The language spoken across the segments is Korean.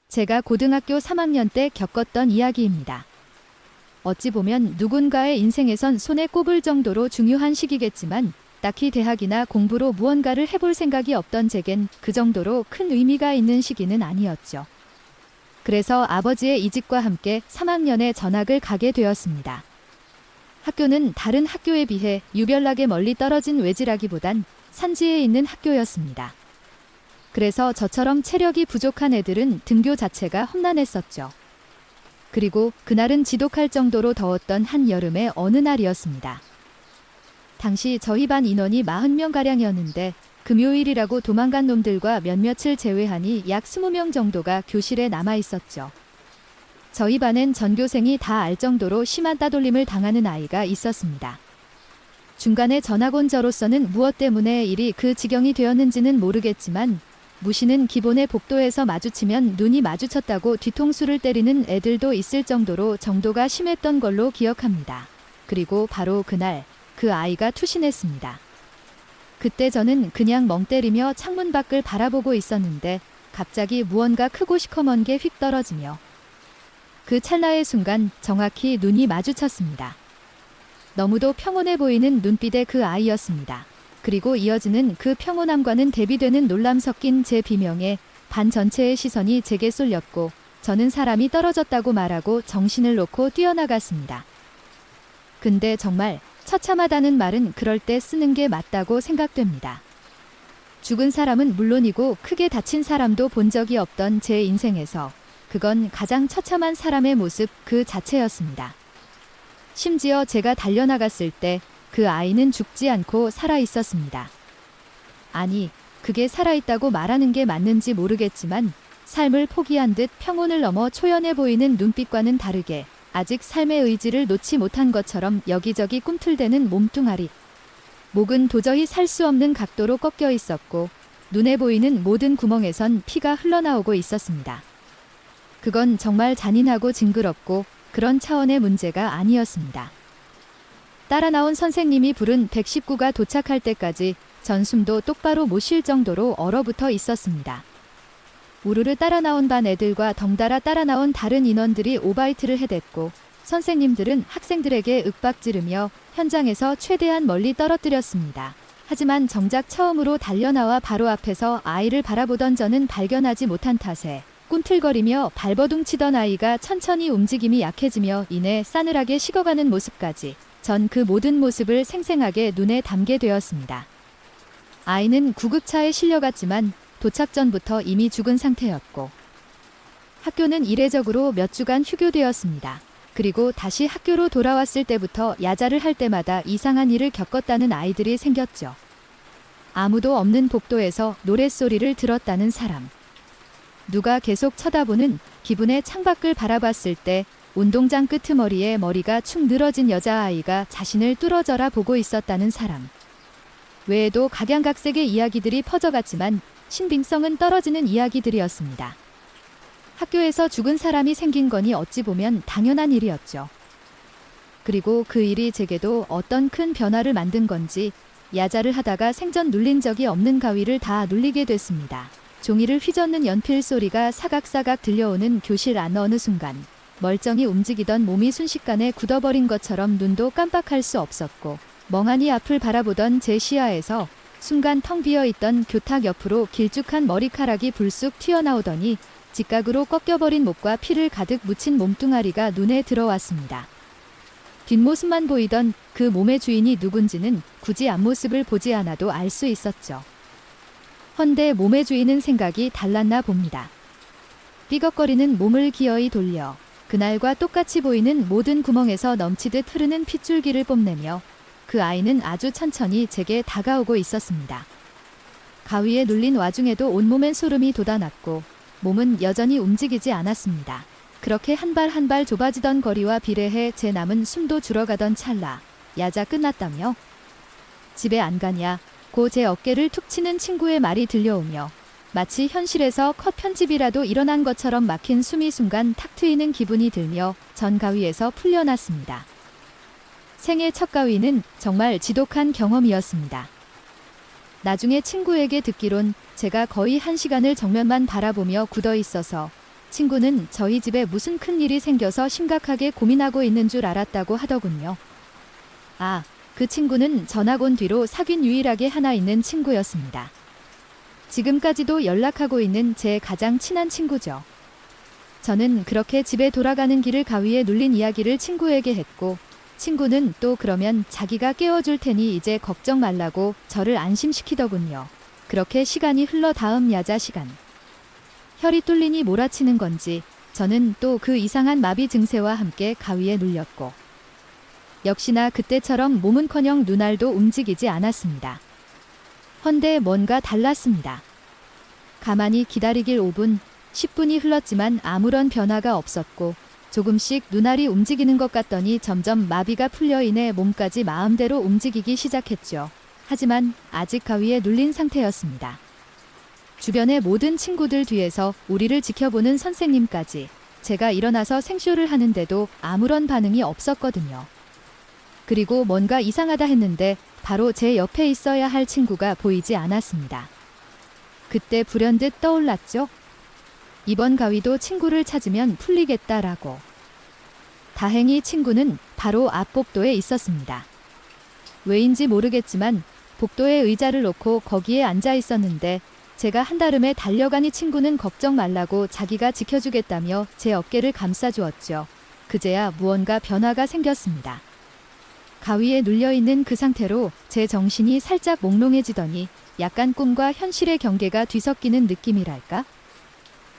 제가 고등학교 3학년 때 겪었던 이야기입니다. 어찌 보면 누군가의 인생에선 손에 꼽을 정도로 중요한 시기겠지만 딱히 대학이나 공부로 무언가를 해볼 생각이 없던 제겐 그 정도로 큰 의미가 있는 시기는 아니었죠. 그래서 아버지의 이직과 함께 3학년에 전학을 가게 되었습니다. 학교는 다른 학교에 비해 유별나게 멀리 떨어진 외지라기보단 산지에 있는 학교였습니다. 그래서 저처럼 체력이 부족한 애들은 등교 자체가 험난했었죠. 그리고 그날은 지독할 정도로 더웠던 한여름의 어느 날이었습니다. 당시 저희 반 인원이 40명가량이었는데 금요일이라고 도망간 놈들과 몇몇을 제외하니 약 20명 정도가 교실에 남아 있었죠. 저희 반엔 전교생이 다 알 정도로 심한 따돌림을 당하는 아이가 있었습니다. 중간에 전학 온 저로서는 무엇 때문에 일이 그 지경이 되었는지는 모르겠지만 무시는 기본의 복도에서 마주치면 눈이 마주쳤다고 뒤통수를 때리는 애들도 있을 정도로 정도가 심했던 걸로 기억합니다. 그리고 바로 그날 그 아이가 투신했습니다. 그때 저는 그냥 멍 때리며 창문 밖을 바라보고 있었는데 갑자기 무언가 크고 시커먼 게 휙 떨어지며 그 찰나의 순간 정확히 눈이 마주쳤습니다. 너무도 평온해 보이는 눈빛의 그 아이였습니다. 그리고 이어지는 그 평온함과는 대비되는 놀람 섞인 제 비명에 반 전체의 시선이 제게 쏠렸고 저는 사람이 떨어졌다고 말하고 정신을 놓고 뛰어나갔습니다. 근데 정말 처참하다는 말은 그럴 때 쓰는 게 맞다고 생각됩니다. 죽은 사람은 물론이고 크게 다친 사람도 본 적이 없던 제 인생에서 그건 가장 처참한 사람의 모습 그 자체였습니다. 심지어 제가 달려나갔을 때 그 아이는 죽지 않고 살아 있었습니다. 아니, 그게 살아있다고 말하는 게 맞는지 모르겠지만 삶을 포기한 듯 평온을 넘어 초연해 보이는 눈빛과는 다르게 아직 삶의 의지를 놓지 못한 것처럼 여기저기 꿈틀대는 몸뚱아리. 목은 도저히 살 수 없는 각도로 꺾여 있었고 눈에 보이는 모든 구멍에선 피가 흘러나오고 있었습니다. 그건 정말 잔인하고 징그럽고 그런 차원의 문제가 아니었습니다. 따라 나온 선생님이 부른 119가 도착할 때까지 전 숨도 똑바로 못 쉴 정도로 얼어붙어 있었습니다. 우르르 따라 나온 반 애들과 덩달아 따라 나온 다른 인원들이 오바이트를 해댔고 선생님들은 학생들에게 윽박지르며 현장에서 최대한 멀리 떨어뜨렸습니다. 하지만 정작 처음으로 달려나와 바로 앞에서 아이를 바라보던 저는 발견하지 못한 탓에 꿈틀거리며 발버둥치던 아이가 천천히 움직임이 약해지며 이내 싸늘하게 식어가는 모습까지 전 그 모든 모습을 생생하게 눈에 담게 되었습니다. 아이는 구급차에 실려갔지만 도착 전부터 이미 죽은 상태였고 학교는 이례적으로 몇 주간 휴교되었습니다. 그리고 다시 학교로 돌아왔을 때부터 야자를 할 때마다 이상한 일을 겪었다는 아이들이 생겼죠. 아무도 없는 복도에서 노랫소리를 들었다는 사람. 누가 계속 쳐다보는 기분의 창밖을 바라봤을 때 운동장 끄트머리에 머리가 축 늘어진 여자아이가 자신을 뚫어져라 보고 있었다는 사람. 외에도 각양각색의 이야기들이 퍼져갔지만 신빙성은 떨어지는 이야기들이었습니다. 학교에서 죽은 사람이 생긴 거니 어찌 보면 당연한 일이었죠. 그리고 그 일이 제게도 어떤 큰 변화를 만든 건지 야자를 하다가 생전 눌린 적이 없는 가위를 다 눌리게 됐습니다. 종이를 휘젓는 연필 소리가 사각사각 들려오는 교실 안 어느 순간 멀쩡히 움직이던 몸이 순식간에 굳어버린 것처럼 눈도 깜빡할 수 없었고 멍하니 앞을 바라보던 제 시야에서 순간 텅 비어있던 교탁 옆으로 길쭉한 머리카락이 불쑥 튀어나오더니 직각으로 꺾여버린 목과 피를 가득 묻힌 몸뚱아리가 눈에 들어왔습니다. 뒷모습만 보이던 그 몸의 주인이 누군지는 굳이 앞모습을 보지 않아도 알 수 있었죠. 헌데 몸의 주인은 생각이 달랐나 봅니다. 삐걱거리는 몸을 기어이 돌려 그날과 똑같이 보이는 모든 구멍에서 넘치듯 흐르는 핏줄기를 뽐내며 그 아이는 아주 천천히 제게 다가오고 있었습니다. 가위에 눌린 와중에도 온몸엔 소름이 돋아났고 몸은 여전히 움직이지 않았습니다. 그렇게 한 발 한 발 좁아지던 거리와 비례해 제 남은 숨도 줄어가던 찰나 야자 끝났다며? 집에 안 가냐? 고 제 어깨를 툭 치는 친구의 말이 들려오며 마치 현실에서 컷 편집이라도 일어난 것처럼 막힌 숨이 순간 탁 트이는 기분이 들며 전 가위에서 풀려났습니다. 생애 첫 가위는 정말 지독한 경험이었습니다. 나중에 친구에게 듣기론 제가 거의 1시간을 정면만 바라보며 굳어 있어서 친구는 저희 집에 무슨 큰일이 생겨서 심각하게 고민하고 있는 줄 알았다고 하더군요. 아, 그 친구는 전학 온 뒤로 사귄 유일하게 하나 있는 친구였습니다. 지금까지도 연락하고 있는 제 가장 친한 친구죠. 저는 그렇게 집에 돌아가는 길을 가위에 눌린 이야기를 친구에게 했고, 친구는 또 그러면 자기가 깨워줄 테니 이제 걱정 말라고 저를 안심시키더군요. 그렇게 시간이 흘러 다음 야자 시간. 혈이 뚫리니 몰아치는 건지 저는 또 그 이상한 마비 증세와 함께 가위에 눌렸고, 역시나 그때처럼 몸은커녕 눈알도 움직이지 않았습니다. 헌데 뭔가 달랐습니다. 가만히 기다리길 5분, 10분이 흘렀지만 아무런 변화가 없었고, 조금씩 눈알이 움직이는 것 같더니 점점 마비가 풀려 인해 몸까지 마음대로 움직이기 시작했죠. 하지만 아직 가위에 눌린 상태였습니다. 주변의 모든 친구들 뒤에서 우리를 지켜보는 선생님까지 제가 일어나서 생쇼를 하는데도 아무런 반응이 없었거든요. 그리고 뭔가 이상하다 했는데 바로 제 옆에 있어야 할 친구가 보이지 않았습니다. 그때 불현듯 떠올랐죠. 이번 가위도 친구를 찾으면 풀리겠다라고. 다행히 친구는 바로 앞 복도에 있었습니다. 왜인지 모르겠지만 복도에 의자를 놓고 거기에 앉아 있었는데 제가 한달음에 달려가니 친구는 걱정 말라고 자기가 지켜주겠다며 제 어깨를 감싸주었죠. 그제야 무언가 변화가 생겼습니다. 가위에 눌려있는 그 상태로 제 정신이 살짝 몽롱해지더니 약간 꿈과 현실의 경계가 뒤섞이는 느낌이랄까?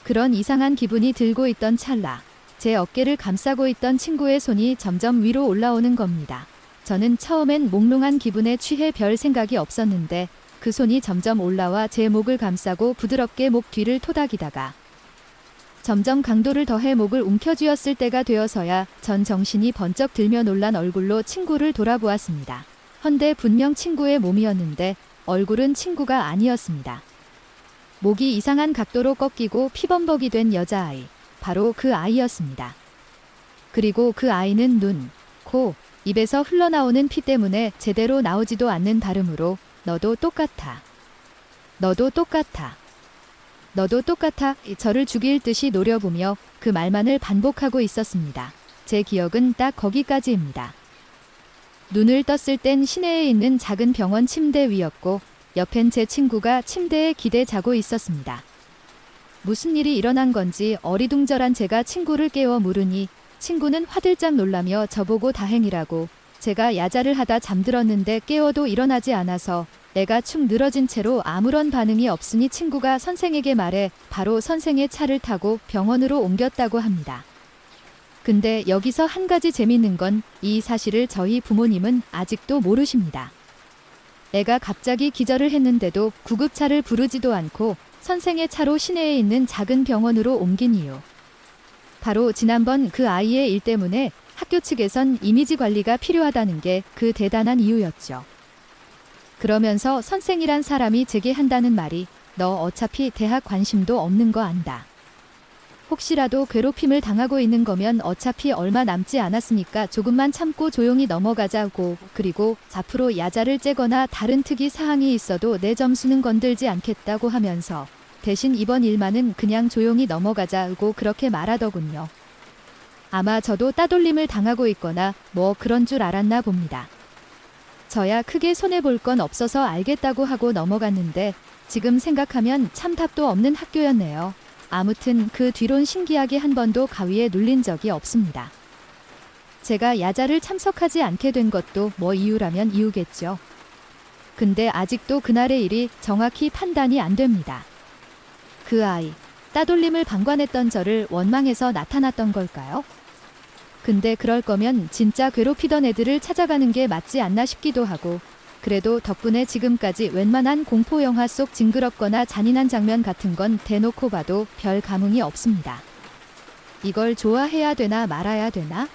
그런 이상한 기분이 들고 있던 찰나, 제 어깨를 감싸고 있던 친구의 손이 점점 위로 올라오는 겁니다. 저는 처음엔 몽롱한 기분에 취해 별 생각이 없었는데 그 손이 점점 올라와 제 목을 감싸고 부드럽게 목 뒤를 토닥이다가 점점 강도를 더해 목을 움켜쥐었을 때가 되어서야 전 정신이 번쩍 들며 놀란 얼굴로 친구를 돌아보았습니다. 헌데 분명 친구의 몸이었는데 얼굴은 친구가 아니었습니다. 목이 이상한 각도로 꺾이고 피범벅이 된 여자아이, 바로 그 아이였습니다. 그리고 그 아이는 눈, 코, 입에서 흘러나오는 피 때문에 제대로 나오지도 않는 발음으로 너도 똑같아. 너도 똑같아. 너도 똑같아. 저를 죽일 듯이 노려보며 그 말만을 반복하고 있었습니다. 제 기억은 딱 거기까지입니다. 눈을 떴을 땐 시내에 있는 작은 병원 침대 위였고 옆엔 제 친구가 침대에 기대 자고 있었습니다. 무슨 일이 일어난 건지 어리둥절한 제가 친구를 깨워 물으니 친구는 화들짝 놀라며 저보고 다행이라고, 제가 야자를 하다 잠들었는데 깨워도 일어나지 않아서 애가 축 늘어진 채로 아무런 반응이 없으니 친구가 선생에게 말해 바로 선생의 차를 타고 병원으로 옮겼다고 합니다. 근데 여기서 한 가지 재밌는 건 이 사실을 저희 부모님은 아직도 모르십니다. 애가 갑자기 기절을 했는데도 구급차를 부르지도 않고 선생의 차로 시내에 있는 작은 병원으로 옮긴 이유. 바로 지난번 그 아이의 일 때문에 학교 측에선 이미지 관리가 필요하다는 게 그 대단한 이유였죠. 그러면서 선생이란 사람이 제게 한다는 말이 너 어차피 대학 관심도 없는 거 안다. 혹시라도 괴롭힘을 당하고 있는 거면 어차피 얼마 남지 않았으니까 조금만 참고 조용히 넘어가자고, 그리고 앞으로 야자를 째거나 다른 특이 사항이 있어도 내 점수는 건들지 않겠다고 하면서 대신 이번 일만은 그냥 조용히 넘어가자고 그렇게 말하더군요. 아마 저도 따돌림을 당하고 있거나 뭐 그런 줄 알았나 봅니다. 저야 크게 손해볼 건 없어서 알겠다고 하고 넘어갔는데 지금 생각하면 참 답도 없는 학교였네요. 아무튼 그 뒤론 신기하게 한 번도 가위에 눌린 적이 없습니다. 제가 야자를 참석하지 않게 된 것도 뭐 이유라면 이유겠죠. 근데 아직도 그날의 일이 정확히 판단이 안 됩니다. 그 아이, 따돌림을 방관했던 저를 원망해서 나타났던 걸까요? 근데 그럴 거면 진짜 괴롭히던 애들을 찾아가는 게 맞지 않나 싶기도 하고, 그래도 덕분에 지금까지 웬만한 공포영화 속 징그럽거나 잔인한 장면 같은 건 대놓고 봐도 별 감흥이 없습니다. 이걸 좋아해야 되나 말아야 되나?